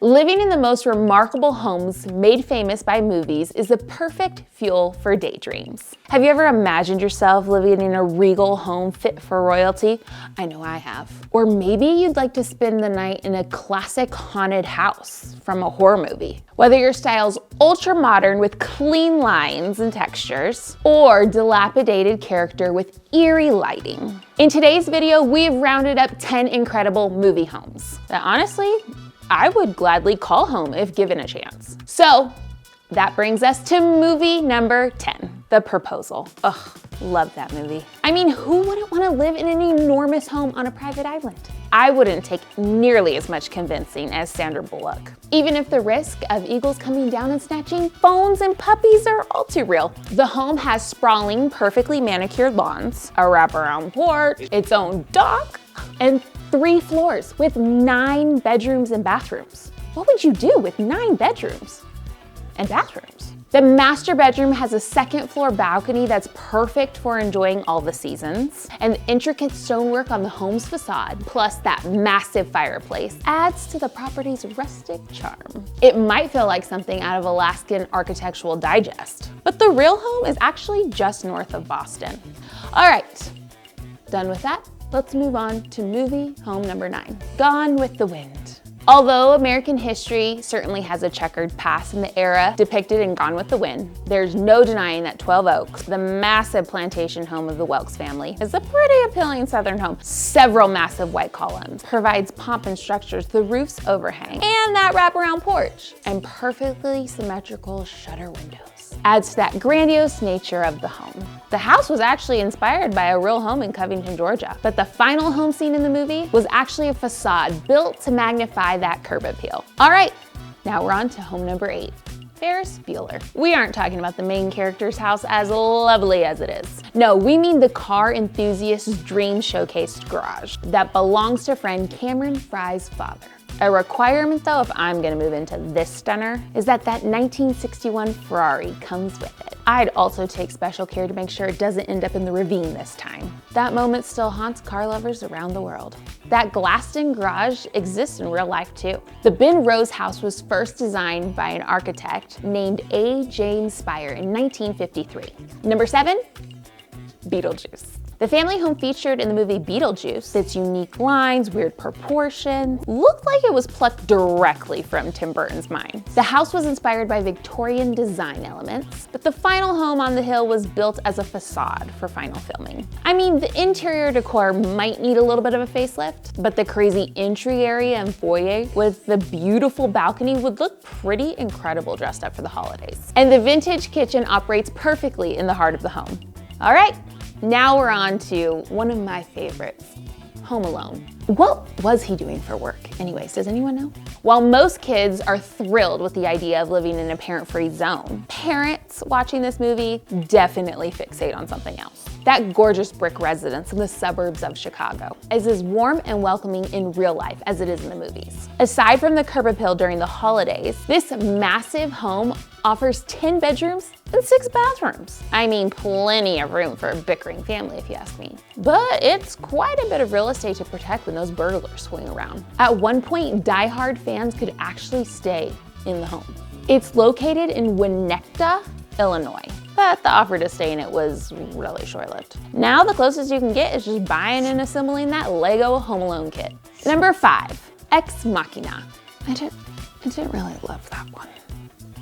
Living in the most remarkable homes made famous by movies is the perfect fuel for daydreams. Have you ever imagined yourself living in a regal home fit for royalty? I know I have. Or maybe you'd like to spend the night in a classic haunted house from a horror movie. Whether your style's ultra modern with clean lines and textures, or dilapidated character with eerie lighting. In today's video, we've rounded up 10 incredible movie homes that honestly, I would gladly call home if given a chance. So that brings us to movie number 10, The Proposal. Ugh, love that movie. I mean, who wouldn't want to live in an enormous home on a private island? I wouldn't take nearly as much convincing as Sandra Bullock. Even if the risk of eagles coming down and snatching phones and puppies are all too real. The home has sprawling, perfectly manicured lawns, a wraparound porch, its own dock, and 3 floors with 9 bedrooms and bathrooms. What would you do with 9 bedrooms and bathrooms? The master bedroom has a 2nd floor balcony that's perfect for enjoying all the seasons, and the intricate stonework on the home's facade, plus that massive fireplace, adds to the property's rustic charm. It might feel like something out of Alaskan Architectural Digest, but the real home is actually just north of Boston. All right, done with that? Let's move on to movie home number 9, Gone with the Wind. Although American history certainly has a checkered past in the era depicted in Gone with the Wind, there's no denying that 12 Oaks, the massive plantation home of the Welks family, is a pretty appealing southern home. Several massive white columns, provides pomp and structures, the roof's overhang, and that wraparound porch, and perfectly symmetrical shutter windows adds to that grandiose nature of the home. The house was actually inspired by a real home in Covington, Georgia, but the final home scene in the movie was actually a facade built to magnify that curb appeal. All right, now we're on to home number 8, Ferris Bueller. We aren't talking about the main character's house, as lovely as it is. No, we mean the car enthusiast's dream showcased garage that belongs to friend Cameron Fry's father. A requirement though, if I'm gonna move into this stunner, is that 1961 Ferrari comes with it. I'd also take special care to make sure it doesn't end up in the ravine this time. That moment still haunts car lovers around the world. That glassed-in garage exists in real life too. The Ben Rose house was first designed by an architect named A. James Spire in 1953. Number 7, Beetlejuice. The family home featured in the movie Beetlejuice, its unique lines, weird proportion, looked like it was plucked directly from Tim Burton's mind. The house was inspired by Victorian design elements, but the final home on the hill was built as a facade for final filming. I mean, the interior decor might need a little bit of a facelift, but the crazy entry area and foyer with the beautiful balcony would look pretty incredible dressed up for the holidays. And the vintage kitchen operates perfectly in the heart of the home. All right. Now we're on to one of my favorites, Home Alone. What was he doing for work? Anyways, does anyone know? While most kids are thrilled with the idea of living in a parent-free zone, parents watching this movie definitely fixate on something else. That gorgeous brick residence in the suburbs of Chicago is as warm and welcoming in real life as it is in the movies. Aside from the curb appeal during the holidays, this massive home offers 10 bedrooms and 6 bathrooms. I mean, plenty of room for a bickering family if you ask me. But it's quite a bit of real estate to protect when those burglars swing around. At one point, die-hard fans could actually stay in the home. It's located in Winnetka, Illinois, but the offer to stay in it was really short-lived. Now the closest you can get is just buying and assembling that Lego Home Alone kit. Number 5, Ex Machina. I didn't really love that one,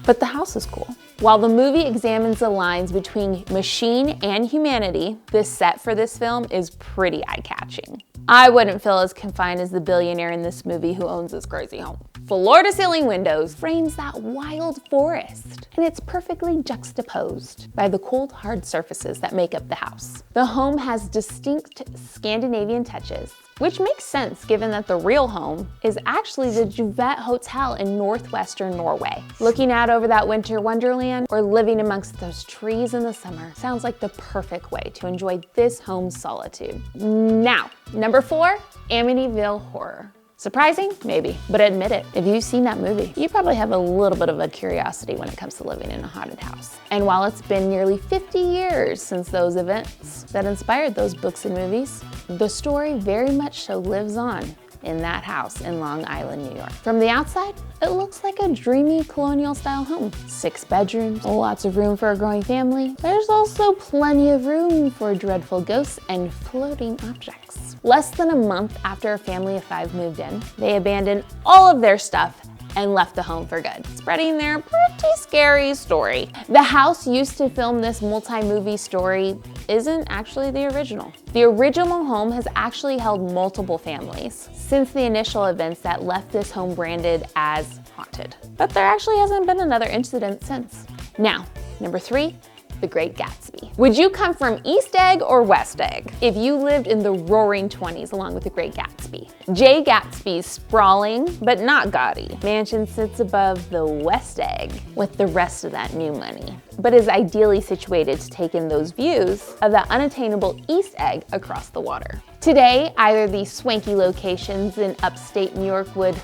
but the house is cool. While the movie examines the lines between machine and humanity, the set for this film is pretty eye-catching. I wouldn't feel as confined as the billionaire in this movie who owns this crazy home. Floor-to-ceiling windows frames that wild forest, and it's perfectly juxtaposed by the cold, hard surfaces that make up the house. The home has distinct Scandinavian touches, which makes sense given that the real home is actually the Juvet Hotel in northwestern Norway. Looking out over that winter wonderland or living amongst those trees in the summer sounds like the perfect way to enjoy this home's solitude. Now, number 4, Amityville Horror. Surprising? Maybe, but admit it, if you've seen that movie, you probably have a little bit of a curiosity when it comes to living in a haunted house. And while it's been nearly 50 years since those events that inspired those books and movies, the story very much so lives on in that house in Long Island, New York. From the outside, it looks like a dreamy colonial-style home. 6 bedrooms, lots of room for a growing family. There's also plenty of room for dreadful ghosts and floating objects. Less than a month after a family of 5 moved in, they abandoned all of their stuff and left the home for good, spreading their pretty scary story. The house used to film this multi-movie story isn't actually the original. The original home has actually held multiple families since the initial events that left this home branded as haunted. But there actually hasn't been another incident since. Now, number 3, the Great Gatsby. Would you come from East Egg or West Egg if you lived in the roaring 20s along with the Great Gatsby? Jay Gatsby's sprawling, but not gaudy, mansion sits above the West Egg with the rest of that new money, but is ideally situated to take in those views of the unattainable East Egg across the water. Today, either of these swanky locations in upstate New York would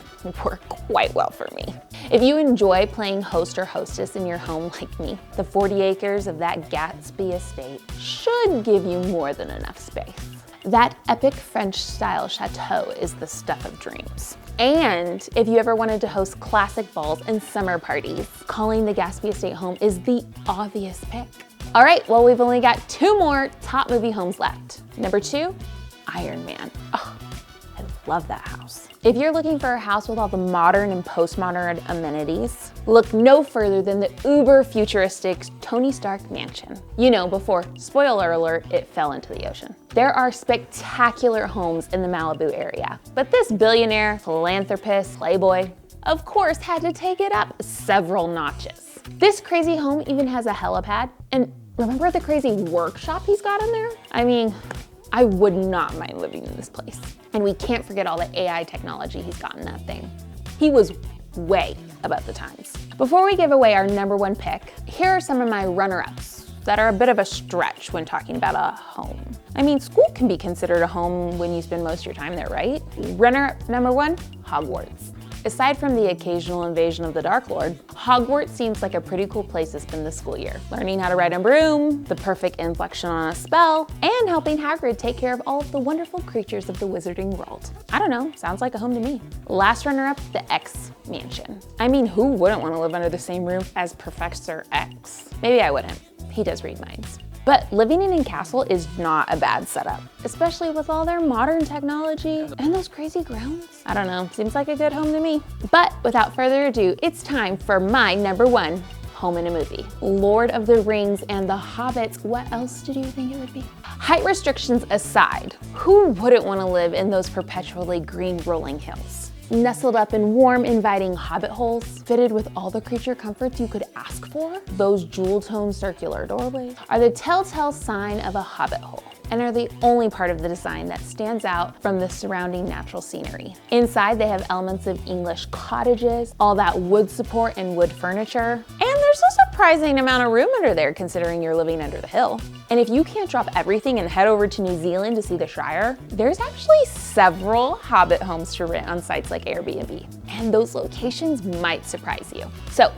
work quite well for me. If you enjoy playing host or hostess in your home like me, the 40 acres of that Gatsby estate should give you more than enough space. That epic French-style chateau is the stuff of dreams. And if you ever wanted to host classic balls and summer parties, calling the Gatsby estate home is the obvious pick. All right, well, we've only got 2 more top movie homes left. Number 2, Iron Man. Oh, I love that house. If you're looking for a house with all the modern and postmodern amenities, look no further than the uber futuristic Tony Stark mansion. You know, before, spoiler alert, it fell into the ocean. There are spectacular homes in the Malibu area, but this billionaire, philanthropist, playboy, of course, had to take it up several notches. This crazy home even has a helipad, and remember the crazy workshop he's got in there? I mean, I would not mind living in this place. And we can't forget all the AI technology he's got in that thing. He was way above the times. Before we give away our number 1 pick, here are some of my runner-ups that are a bit of a stretch when talking about a home. I mean, school can be considered a home when you spend most of your time there, right? Runner-up number 1, Hogwarts. Aside from the occasional invasion of the Dark Lord, Hogwarts seems like a pretty cool place to spend the school year. Learning how to ride a broom, the perfect inflection on a spell, and helping Hagrid take care of all of the wonderful creatures of the wizarding world. I don't know, sounds like a home to me. Last runner-up, the X Mansion. I mean, who wouldn't want to live under the same roof as Professor X? Maybe I wouldn't. He does read minds. But living in a castle is not a bad setup, especially with all their modern technology and those crazy grounds. I don't know, seems like a good home to me. But without further ado, it's time for my number 1 home in a movie. Lord of the Rings and the Hobbit, what else did you think it would be? Height restrictions aside, who wouldn't want to live in those perpetually green rolling hills? Nestled up in warm, inviting hobbit holes, fitted with all the creature comforts you could ask for, those jewel-toned circular doorways are the telltale sign of a hobbit hole and are the only part of the design that stands out from the surrounding natural scenery. Inside, they have elements of English cottages, all that wood support and wood furniture, and there's a surprising amount of room under there considering you're living under the hill. And if you can't drop everything and head over to New Zealand to see the Shire, there's actually several Hobbit homes to rent on sites like Airbnb. And those locations might surprise you. So,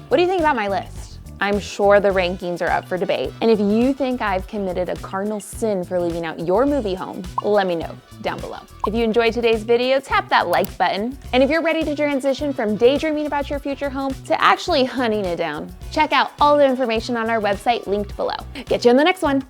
what do you think about my list? I'm sure the rankings are up for debate. And if you think I've committed a cardinal sin for leaving out your movie home, let me know down below. If you enjoyed today's video, tap that like button. And if you're ready to transition from daydreaming about your future home to actually hunting it down, check out all the information on our website linked below. Get you in the next one.